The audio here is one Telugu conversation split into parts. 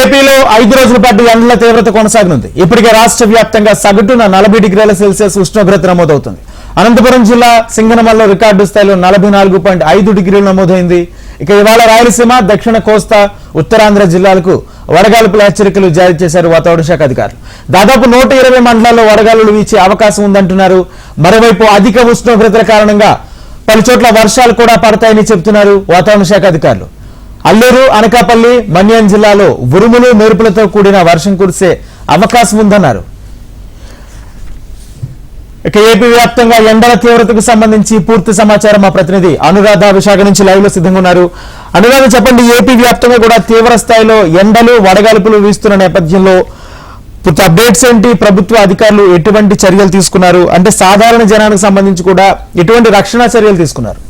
ఏపీలో 5 రోజుల పాటు ఎండల తీవ్రత కొనసాగనుంది. ఇప్పటికే రాష్ట్ర వ్యాప్తంగా సగటున 40 డిగ్రీల సెల్సియస్ ఉష్ణోగ్రత నమోదవుతుంది. అనంతపురం జిల్లా సింగనమల్లో రికార్డు స్థాయిలో 44.5 డిగ్రీలు నమోదైంది. ఇక ఇవాళ రాయలసీమ, దక్షిణ కోస్తా, ఉత్తరాంధ్ర జిల్లాలకు వడగాల్పుల హెచ్చరికలు జారీ చేశారు వాతావరణ శాఖ అధికారులు. దాదాపు 120 మండలాల్లో వడగాలులు వీచే అవకాశం ఉందంటున్నారు. మరోవైపు అధిక ఉష్ణోగ్రతల కారణంగా పలు చోట్ల వర్షాలు కూడా పడతాయని చెబుతున్నారు వాతావరణ శాఖ అధికారులు. అల్లూరు, అనకాపల్లి, మన్యం జిల్లాలో ఉరుములు, మెరుపులతో కూడిన వర్షం కురిసే అవకాశం ఉందన్నారు. ఇక ఏపీ వ్యాప్తంగా ఎండల తీవ్రతకు సంబంధించి పూర్తి సమాచారం మా ప్రతినిధి అనురాధ విశాఖ నుంచి లైవ్ లో సిద్ధంగా ఉన్నారు. అనురాధ, చెప్పండి, ఏపీ వ్యాప్తంగా కూడా తీవ్ర స్థాయిలో ఎండలు, వడగాల్పులు వీస్తున్న నేపథ్యంలో పూర్తి అప్డేట్స్ ఏంటి? ప్రభుత్వ అధికారులు ఎటువంటి చర్యలు తీసుకున్నారు? అంటే సాధారణ జనానికి సంబంధించి కూడా ఎటువంటి రక్షణ చర్యలు తీసుకున్నారు?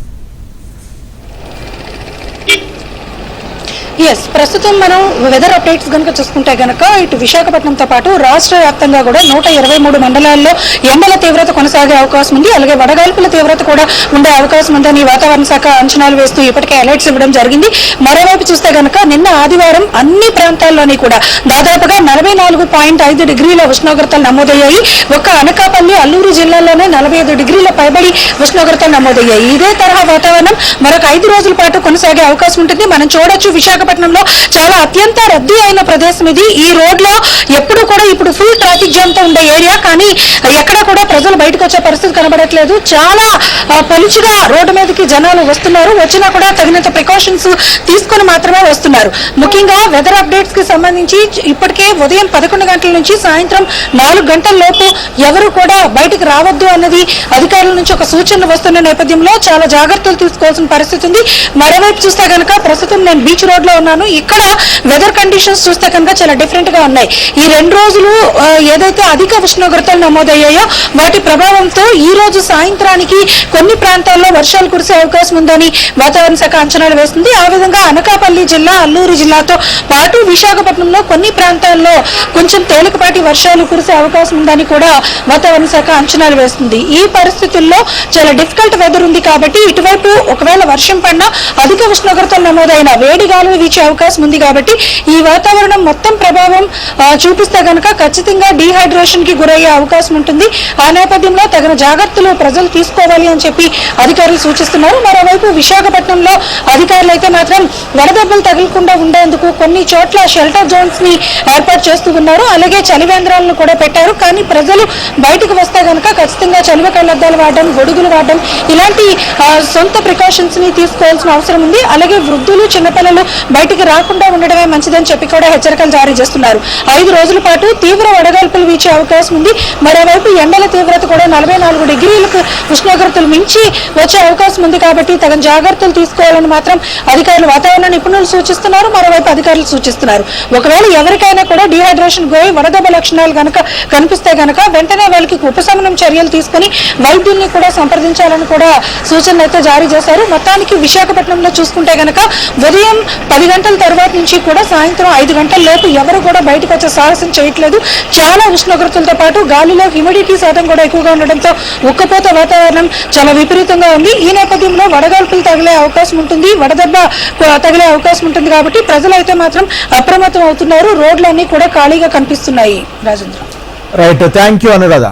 ప్రస్తుతం మనం వెదర్ అప్డేట్స్ కనుక చూసుకుంటే గనక ఇటు విశాఖపట్నంతో పాటు రాష్ట్ర వ్యాప్తంగా కూడా 123 మండలాల్లో ఎండల తీవ్రత కొనసాగే అవకాశం ఉంది. అలాగే వడగాల్పుల తీవ్రత కూడా ఉండే అవకాశం ఉందని వాతావరణ శాఖ అంచనాలు వేస్తూ ఇప్పటికే అలర్ట్స్ ఇవ్వడం జరిగింది. మరోవైపు చూస్తే గనక నిన్న ఆదివారం అన్ని ప్రాంతాల్లోని కూడా దాదాపుగా 44.5 డిగ్రీల ఉష్ణోగ్రతలు నమోదయ్యాయి. ఒక్క అనకాపల్లి, అల్లూరు జిల్లాల్లోనే 45 డిగ్రీల పైబడి ఉష్ణోగ్రతలు నమోదయ్యాయి. ఇదే తరహా వాతావరణం మరొక 5 రోజుల పాటు కొనసాగే అవకాశం ఉంటుంది. మనం చూడొచ్చు, విశాఖపట్నంలో చాలా అత్యంత రద్దీ అయిన ప్రదేశం ఇది. ఈ రోడ్ లో ఎప్పుడు కూడా ఇప్పుడు ఫుల్ ట్రాఫిక్ జామ్ తో ఉండే ఏరియా, కానీ ఎక్కడ కూడా ప్రజలు బయటకు వచ్చే పరిస్థితి కనబడట్లేదు. చాలా పలుచుగా రోడ్డు మీదకి జనాలు వస్తున్నారు. వచ్చినా కూడా తగినంత ప్రికాషన్స్ తీసుకుని మాత్రమే వస్తున్నారు. ముఖ్యంగా వెదర్ అప్డేట్స్ కి సంబంధించి ఇప్పటికే ఉదయం 11 గంటల నుంచి సాయంత్రం 4 గంటల లోపు ఎవరు కూడా బయటకు రావద్దు అన్నది అధికారుల నుంచి ఒక సూచన వస్తున్న నేపథ్యంలో చాలా జాగ్రత్తలు తీసుకోవాల్సిన పరిస్థితి ఉంది. మరోవైపు చూస్తే కనుక ప్రస్తుతం నేను బీచ్ రోడ్ లో ఉన్నాను. ఇక్కడ వెదర్ కండిషన్స్ చూస్తే కనుక చాలా డిఫరెంట్ గా ఉన్నాయి. ఈ 2 రోజులు ఏదైతే అధిక ఉష్ణోగ్రతలు నమోదయ్యాయో వాటి ప్రభావంతో ఈ రోజు సాయంత్రానికి కొన్ని ప్రాంతాల్లో వర్షాలు కురిసే అవకాశం ఉందని వాతావరణ శాఖ అంచనాలు వేస్తుంది. ఆ విధంగా అనకాపల్లి జిల్లా, అల్లూరు జిల్లాతో పాటు విశాఖపట్నంలో కొన్ని ప్రాంతాల్లో కొంచెం తేలికపాటి వర్షాలు కురిసే అవకాశం ఉందని కూడా వాతావరణ శాఖ అంచనాలు వేస్తుంది. ఈ పరిస్థితుల్లో చాలా డిఫికల్ట్ వెదర్ ఉంది కాబట్టి ఇటువైపు ఒకవేళ వర్షం పడినా అధిక ఉష్ణోగ్రతలు నమోదైన వేడి గాలులు వీచే అవకాశం ఉంది. కాబట్టి ఈ వాతావరణం మొత్తం ప్రభావం చూపిస్తే కనుక ఖచ్చితంగా డీహైడ్రేషన్ కి గురయ్యే అవకాశం ఉంటుంది. ఆ నేపథ్యంలో తగిన జాగ్రత్తలు ప్రజలు తీసుకోవాలి అని చెప్పి అధికారులు సూచిస్తున్నారు. మరోవైపు విశాఖపట్నంలో అధికారులు అయితే మాత్రం వడదెబ్బలు తగలకుండా ఉండేందుకు కొన్ని చోట్ల షెల్టర్ జోన్స్ ని ఏర్పాటు చేస్తూ ఉన్నారు. అలాగే చలివేంద్రాలను కూడా పెట్టారు. కానీ ప్రజలు బయటకు వస్తే కనుక ఖచ్చితంగా చలివ కళ్ళద్దాలు వాడడం, గొడుగులు వాడడం ఇలాంటి సొంత ప్రికాషన్స్ ని తీసుకోవాల్సిన అవసరం ఉంది. అలాగే వృద్ధులు, చిన్నపిల్లలు బయటికి రాకుండా ఉండడమే మంచిదని చెప్పి కూడా హెచ్చరికలు జారీ చేస్తున్నారు. 5 రోజుల పాటు తీవ్ర వడగాల్పులు వీచే అవకాశం ఉంది. మరోవైపు ఎండల తీవ్రత కూడా 44 డిగ్రీలకు ఉష్ణోగ్రతలు మించి వచ్చే అవకాశం ఉంది. కాబట్టి తగిన జాగ్రత్తలు తీసుకోవాలని మాత్రం అధికారులు, వాతావరణ నిపుణులు సూచిస్తున్నారు. మరోవైపు అధికారులు సూచిస్తున్నారు. ఒకవేళ ఎవరికైనా కూడా డీహైడ్రేషన్ పోయి వడదెబ్బ లక్షణాలు కనుక కనిపిస్తే కనుక వెంటనే వాళ్ళకి ఉపశమనం చర్యలు తీసుకుని వైద్యుల్ని కూడా సంప్రదించాలని కూడా సూచనలు అయితే జారీ చేశారు. మొత్తానికి విశాఖపట్నంలో చూసుకుంటే కనుక ఉదయం 10 గంటల తర్వాత నుంచి కూడా సాయంత్రం 5 గంటల లోపు ఎవరు కూడా బయటకు వచ్చే సాహసం చేయట్లేదు. చాలా ఉష్ణోగ్రతలతో పాటు గాలిలో హ్యూమిడిటీ శాతం కూడా ఎక్కువగా ఉండడంతో ఉక్కపోత వాతావరణం చాలా విపరీతంగా ఉంది. ఈ నేపథ్యంలో వడగాల్పులు తగిలే అవకాశం ఉంటుంది, వడదెబ్బ తగిలే అవకాశం ఉంటుంది. కాబట్టి ప్రజలైతే మాత్రం అప్రమత్తం అవుతున్నారు. రోడ్లన్నీ కూడా ఖాళీగా కనిపిస్తున్నాయి. Rajendra, right, thank you Anuradha.